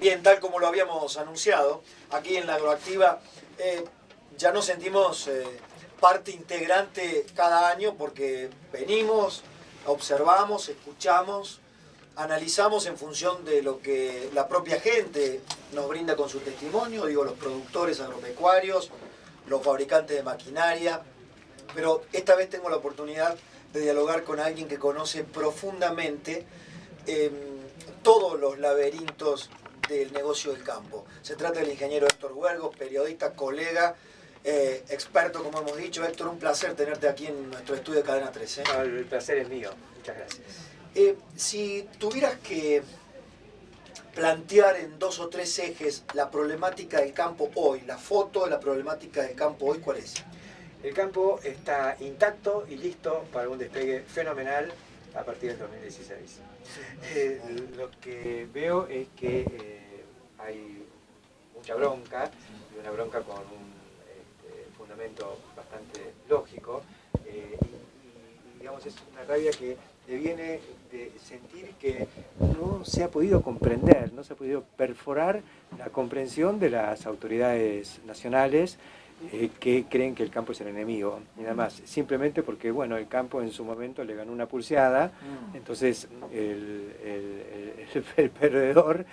Bien, tal como lo habíamos anunciado, aquí en la Agroactiva ya nos sentimos parte integrante cada año porque venimos, observamos, escuchamos, analizamos en función de lo que la propia gente nos brinda con su testimonio, digo, los productores agropecuarios, los fabricantes de maquinaria, pero esta vez tengo la oportunidad de dialogar con alguien que conoce profundamente todos los laberintos del negocio del campo. Se trata del ingeniero Héctor Huergos, periodista, colega, experto, como hemos dicho. Héctor, un placer tenerte aquí en nuestro estudio de Cadena 13. No, el placer es mío, muchas gracias. Si tuvieras que plantear en 2 o 3 ejes la problemática del campo hoy, la foto de la problemática del campo hoy, ¿cuál es? El campo está intacto y listo para un despegue fenomenal a partir del 2016. Lo que veo es que hay mucha bronca, y una bronca con un fundamento bastante lógico, y digamos es una rabia que deviene de sentir que no se ha podido comprender, no se ha podido perforar la comprensión de las autoridades nacionales que creen que el campo es el enemigo, y nada más, simplemente porque bueno, el campo en su momento le ganó una pulseada, entonces el perdedor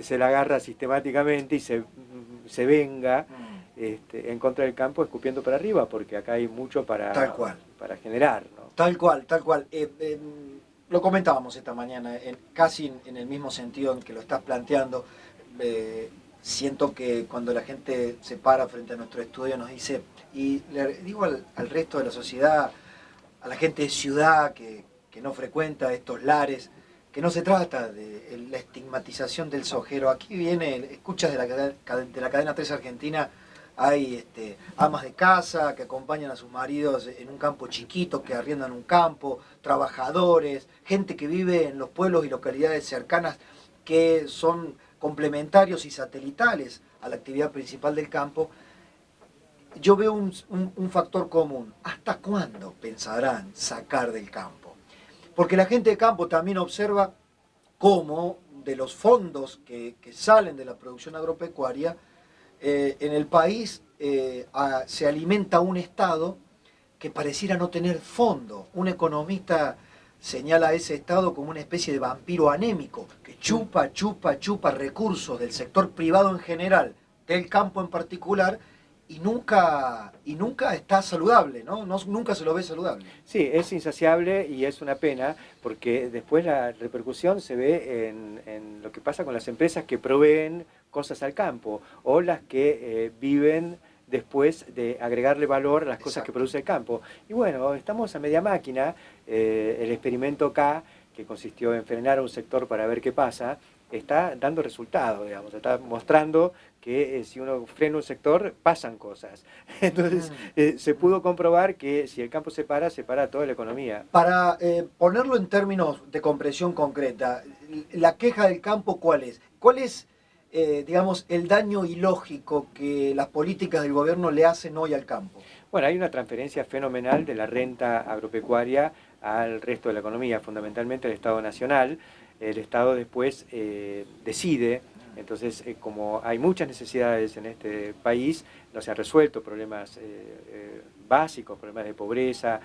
se la agarra sistemáticamente y se venga en contra del campo escupiendo para arriba, porque acá hay mucho para generar, ¿no? Tal cual, tal cual. Lo comentábamos esta mañana, casi en el mismo sentido en que lo estás planteando. Siento que cuando la gente se para frente a nuestro estudio nos dice, y le digo al resto de la sociedad, a la gente de ciudad que no frecuenta estos lares, que no se trata de la estigmatización del sojero. Aquí viene, escuchas de la cadena 3 Argentina, hay amas de casa que acompañan a sus maridos en un campo chiquito, que arriendan un campo, trabajadores, gente que vive en los pueblos y localidades cercanas que son complementarios y satelitales a la actividad principal del campo. Yo veo un factor común. ¿Hasta cuándo pensarán sacar del campo? Porque la gente de campo también observa cómo de los fondos que salen de la producción agropecuaria, en el país se alimenta un Estado que pareciera no tener fondo. Un economista señala a ese Estado como una especie de vampiro anémico, que chupa recursos del sector privado en general, del campo en particular, y nunca está saludable, ¿no? Nunca se lo ve saludable. Sí, es insaciable y es una pena, porque después la repercusión se ve en lo que pasa con las empresas que proveen cosas al campo, o las que viven después de agregarle valor a las cosas que produce el campo. Y bueno, estamos a media máquina. El experimento K, que consistió en frenar a un sector para ver qué pasa, está dando resultados, digamos, está mostrando que si uno frena un sector, pasan cosas. Entonces, se pudo comprobar que si el campo se para toda la economía. Para ponerlo en términos de comprensión concreta, la queja del campo, ¿cuál es? ¿Cuál es, digamos, el daño ilógico que las políticas del gobierno le hacen hoy al campo? Bueno, hay una transferencia fenomenal de la renta agropecuaria al resto de la economía, fundamentalmente al Estado Nacional. El Estado después decide. Entonces, como hay muchas necesidades en este país, no se han resuelto problemas básicos, problemas de pobreza,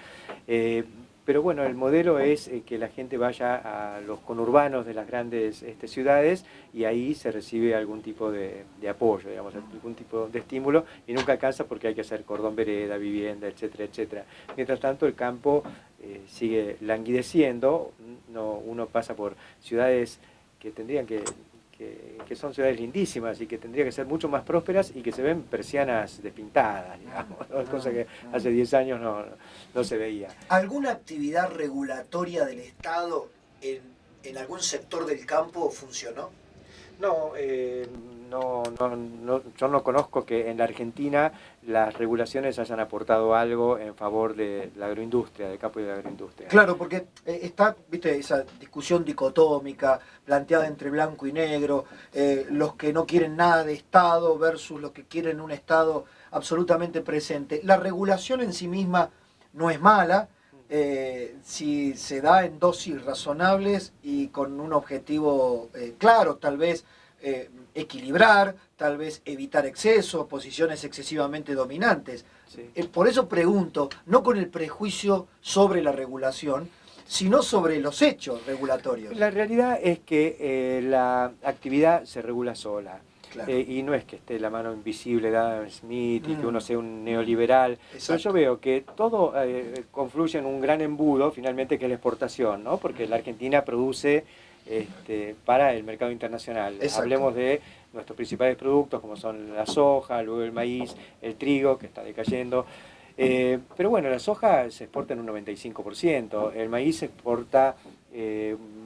pero bueno, el modelo es que la gente vaya a los conurbanos de las grandes ciudades, y ahí se recibe algún tipo de apoyo, digamos, algún tipo de estímulo, y nunca alcanza porque hay que hacer cordón vereda, vivienda, etcétera, etcétera. Mientras tanto, el campo sigue languideciendo. Uno pasa por ciudades que tendrían que son ciudades lindísimas y que tendrían que ser mucho más prósperas, y que se ven persianas despintadas, digamos, cosa que hace 10 años no se veía. ¿Alguna actividad regulatoria del Estado en algún sector del campo funcionó? No, yo no conozco que en la Argentina las regulaciones hayan aportado algo en favor de la agroindustria, del campo y de la agroindustria. Claro, porque está, viste, esa discusión dicotómica planteada entre blanco y negro, los que no quieren nada de Estado versus los que quieren un Estado absolutamente presente. La regulación en sí misma no es mala, si se da en dosis razonables y con un objetivo claro, tal vez equilibrar, tal vez evitar excesos, posiciones excesivamente dominantes. Sí. Por eso pregunto, no con el prejuicio sobre la regulación, sino sobre los hechos regulatorios. La realidad es que la actividad se regula sola. Claro. Y no es que esté la mano invisible de Adam Smith y que uno sea un neoliberal. Exacto. Pero yo veo que todo confluye en un gran embudo, finalmente, que es la exportación, ¿no? Porque la Argentina produce para el mercado internacional. Exacto. Hablemos de nuestros principales productos, como son la soja, luego el maíz, el trigo, que está decayendo. Pero bueno, la soja se exporta en un 95%, el maíz se exporta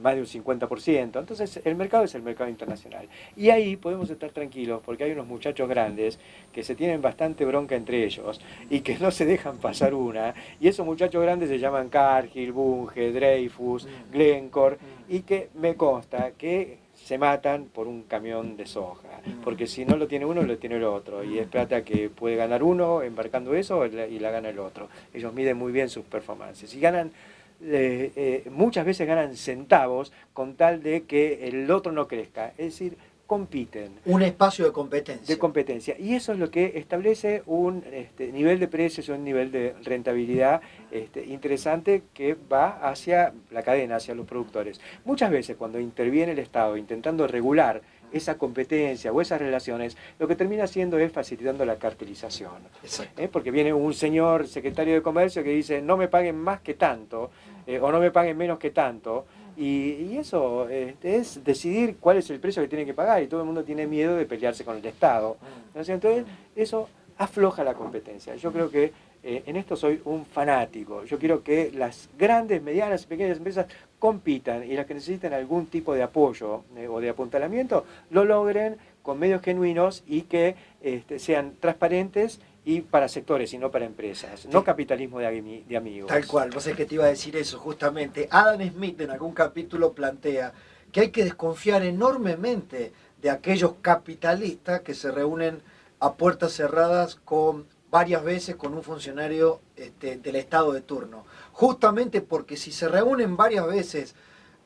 más de un 50%, entonces el mercado es el mercado internacional. Y ahí podemos estar tranquilos porque hay unos muchachos grandes que se tienen bastante bronca entre ellos y que no se dejan pasar una, y esos muchachos grandes se llaman Cargill, Bunge, Dreyfus, Glencore, y que me consta que se matan por un camión de soja, porque si no lo tiene uno, lo tiene el otro, y es plata que puede ganar uno embarcando eso y la gana el otro. Ellos miden muy bien sus performances y ganan, muchas veces ganan centavos con tal de que el otro no crezca, es decir, compiten. Un espacio de competencia. De competencia. Y eso es lo que establece un nivel de precios, un nivel de rentabilidad interesante que va hacia la cadena, hacia los productores. Muchas veces cuando interviene el Estado intentando regular esa competencia o esas relaciones, lo que termina haciendo es facilitando la cartelización. Porque viene un señor secretario de Comercio que dice no me paguen más que tanto o no me paguen menos que tanto. Y eso es decidir cuál es el precio que tiene que pagar, y todo el mundo tiene miedo de pelearse con el Estado. Entonces eso afloja la competencia. Yo creo que en esto soy un fanático. Yo quiero que las grandes, medianas y pequeñas empresas compitan, y las que necesiten algún tipo de apoyo o de apuntalamiento lo logren con medios genuinos y que sean transparentes y para sectores y no para empresas, no capitalismo de amigos. Tal cual, vos sabés que te iba a decir eso justamente. Adam Smith en algún capítulo plantea que hay que desconfiar enormemente de aquellos capitalistas que se reúnen a puertas cerradas varias veces con un funcionario del Estado de turno. Justamente porque si se reúnen varias veces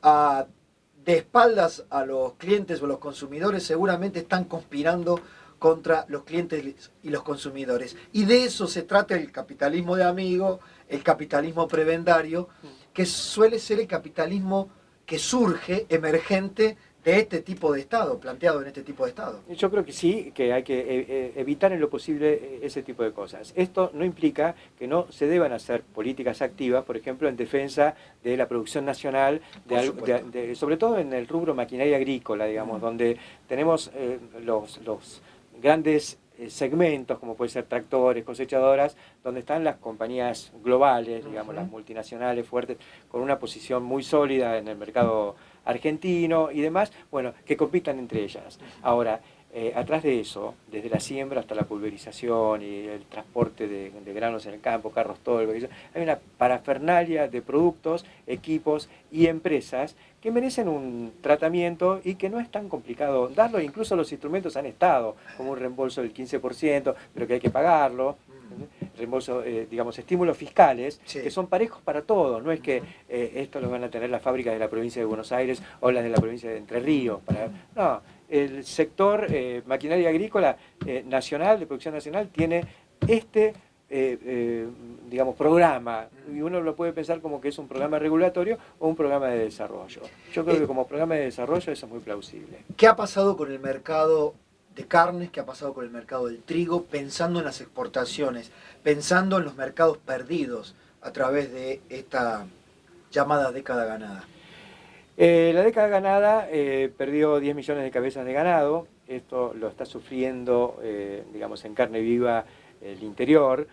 de espaldas a los clientes o a los consumidores, seguramente están conspirando contra los clientes y los consumidores. Y de eso se trata el capitalismo de amigo, el capitalismo prebendario, que suele ser el capitalismo que surge, emergente, de este tipo de Estado, planteado en este tipo de Estado. Yo creo que sí, que hay que evitar en lo posible ese tipo de cosas. Esto no implica que no se deban hacer políticas activas, por ejemplo, en defensa de la producción nacional, sobre todo en el rubro maquinaria agrícola, digamos, donde tenemos los grandes segmentos, como pueden ser tractores, cosechadoras, donde están las compañías globales, digamos, las multinacionales fuertes, con una posición muy sólida en el mercado argentino y demás, bueno, que compitan entre ellas. Ahora, atrás de eso, desde la siembra hasta la pulverización y el transporte de granos en el campo, carros tolva, hay una parafernalia de productos, equipos y empresas que merecen un tratamiento y que no es tan complicado darlo. Incluso los instrumentos han estado, como un reembolso del 15%, pero que hay que pagarlo. Reembolso, digamos, estímulos fiscales, que son parejos para todos. No es que esto lo van a tener las fábricas de la provincia de Buenos Aires o las de la provincia de Entre Ríos. No, el sector maquinaria agrícola nacional, de producción nacional, tiene digamos, programa, y uno lo puede pensar como que es un programa regulatorio o un programa de desarrollo. Yo creo que como programa de desarrollo eso es muy plausible. ¿Qué ha pasado con el mercado de carnes? ¿Qué ha pasado con el mercado del trigo? Pensando en las exportaciones, pensando en los mercados perdidos a través de esta llamada década ganada. La década ganada perdió 10 millones de cabezas de ganado. Esto lo está sufriendo, digamos, en carne viva el interior,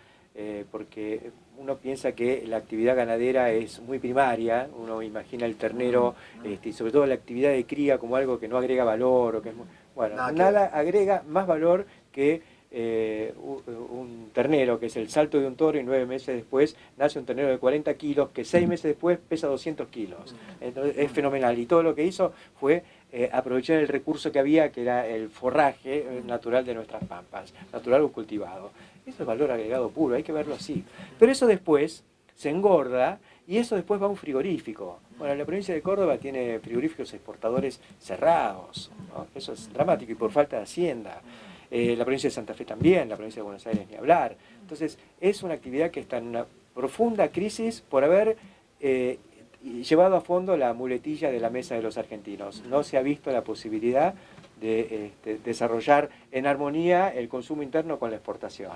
porque uno piensa que la actividad ganadera es muy primaria. Uno imagina el ternero y sobre todo la actividad de cría como algo que no agrega valor, o que es bueno, nada agrega más valor que un ternero, que es el salto de un toro, y 9 meses después nace un ternero de 40 kilos que 6 meses después pesa 200 kilos. Entonces es fenomenal, y todo lo que hizo fue aprovechar el recurso que había, que era el forraje natural de nuestras pampas, natural o cultivado. Eso es valor agregado puro, hay que verlo así. Pero eso después se engorda y eso después va a un frigorífico. Bueno, la provincia de Córdoba tiene frigoríficos exportadores cerrados, ¿no? Eso es dramático y por falta de hacienda. La provincia de Santa Fe también, la provincia de Buenos Aires ni hablar. Entonces, es una actividad que está en una profunda crisis por haber llevado a fondo la muletilla de la mesa de los argentinos. No se ha visto la posibilidad de desarrollar en armonía el consumo interno con la exportación.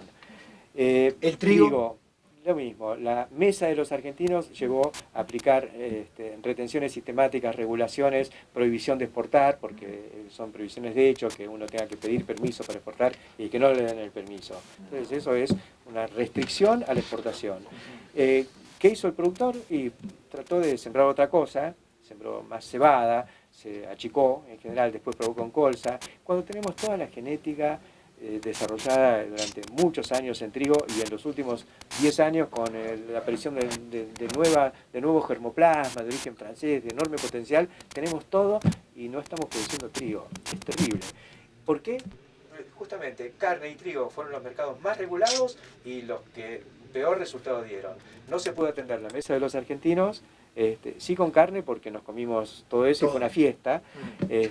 El trigo. Lo mismo, la mesa de los argentinos llegó a aplicar retenciones sistemáticas, regulaciones, prohibición de exportar, porque son prohibiciones de hecho, que uno tenga que pedir permiso para exportar y que no le den el permiso. Entonces eso es una restricción a la exportación. ¿Qué hizo el productor? Y trató de sembrar otra cosa, sembró más cebada, se achicó en general, después probó con colza. Cuando tenemos toda la genética desarrollada durante muchos años en trigo y en los últimos 10 años con la aparición de nuevo germoplasma de origen francés, de enorme potencial, tenemos todo y no estamos produciendo trigo. Es terrible. ¿Por qué? Justamente carne y trigo fueron los mercados más regulados y los que peor resultado dieron. No se puede atender la mesa de los argentinos, sí con carne porque nos comimos todo eso y fue una fiesta.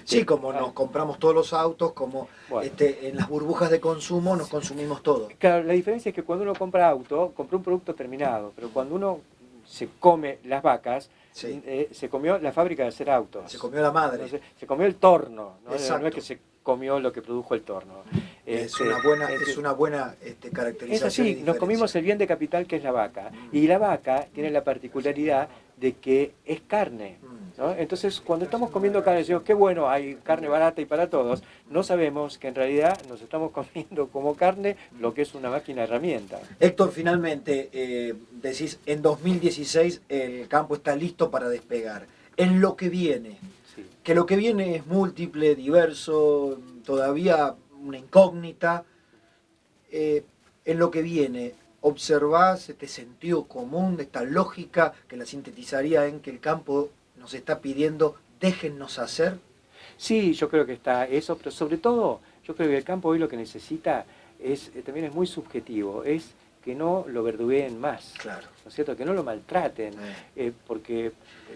Sí, como nos compramos todos los autos, como bueno, en las burbujas de consumo nos consumimos todo. Claro, la diferencia es que cuando uno compra auto, compró un producto terminado, pero cuando uno se come las vacas, Sí. Se comió la fábrica de hacer autos. Se comió la madre. Entonces, se comió el torno, ¿no? Exacto. No es que se comió lo que produjo el torno. Es una buena caracterización. Es así, nos comimos el bien de capital que es la vaca. Y la vaca tiene la particularidad de que es carne, ¿no? Entonces, cuando estamos comiendo carne, decimos, qué bueno, hay carne barata y para todos. No sabemos que en realidad nos estamos comiendo como carne lo que es una máquina herramienta. Héctor, finalmente, decís, en 2016 el campo está listo para despegar. En lo que viene, Sí. que lo que viene es múltiple, diverso, todavía una incógnita. En lo que viene, observás este sentido común, esta lógica que la sintetizaría en que el campo nos está pidiendo, déjennos hacer. Sí, yo creo que está eso, pero sobre todo, yo creo que el campo hoy lo que necesita también es muy subjetivo, es que no lo verdugueen más, Claro. ¿no es cierto? Que no lo maltraten, porque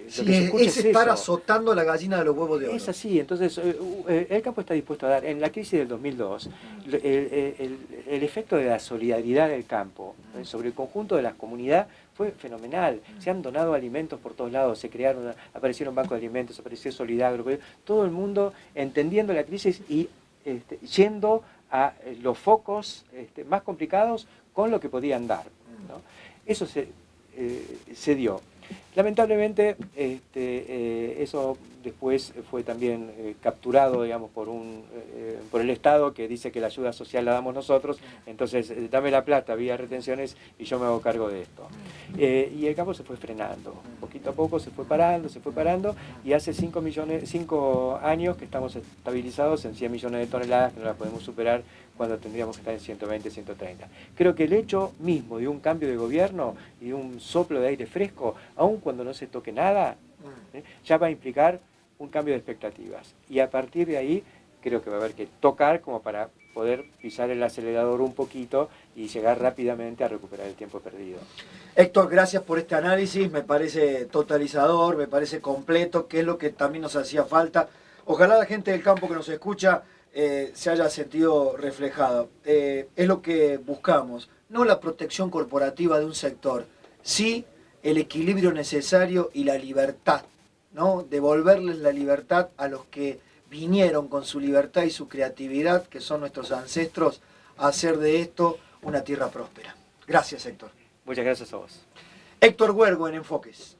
Sí, lo que se escucha es estar eso. azotando a la gallina de los huevos de oro. Es así, entonces el campo está dispuesto a dar, en la crisis del 2002, el efecto de la solidaridad del campo sobre el conjunto de la comunidad fue fenomenal. Se han donado alimentos por todos lados, aparecieron bancos de alimentos, apareció Solidagro, todo el mundo entendiendo la crisis y yendo a los focos más complicados con lo que podían dar, ¿no? Eso se dio. Lamentablemente eso después fue también capturado, digamos, por el Estado, que dice que la ayuda social la damos nosotros, entonces dame la plata vía retenciones y yo me hago cargo de esto. Y el campo se fue frenando, poquito a poco se fue parando y hace 5 años que estamos estabilizados en 100 millones de toneladas, que no las podemos superar cuando tendríamos que estar en 120, 130. Creo que el hecho mismo de un cambio de gobierno y de un soplo de aire fresco, aun cuando no se toque nada, ya va a implicar un cambio de expectativas. Y a partir de ahí creo que va a haber que tocar como para poder pisar el acelerador un poquito y llegar rápidamente a recuperar el tiempo perdido. Héctor, gracias por este análisis, me parece totalizador, me parece completo, que es lo que también nos hacía falta. Ojalá la gente del campo que nos escucha se haya sentido reflejada. Es lo que buscamos, no la protección corporativa de un sector, sí el equilibrio necesario y la libertad, ¿no? Devolverles la libertad a los que vinieron con su libertad y su creatividad, que son nuestros ancestros, a hacer de esto una tierra próspera. Gracias, Héctor. Muchas gracias a vos. Héctor Huergo en Enfoques.